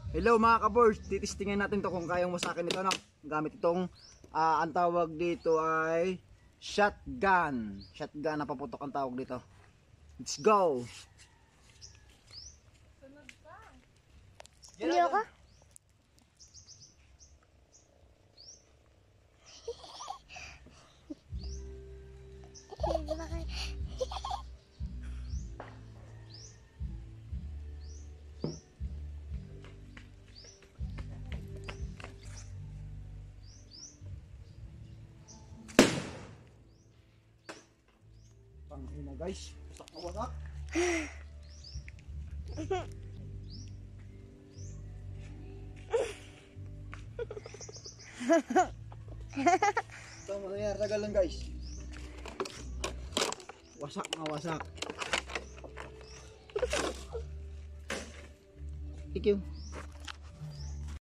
Hello mga kabors, titistingin natin to kung kayang wasakin ito, no? Gamit itong ang tawag dito ay shotgun. Shotgun na paputok ang tawag dito. Let's go. Sunod ka. Hindi ako? Hindi ba kayo? Pangina guys, wasak na wasak. Ito mangyayari, tagal lang guys. Wasak na wasak. Thank you.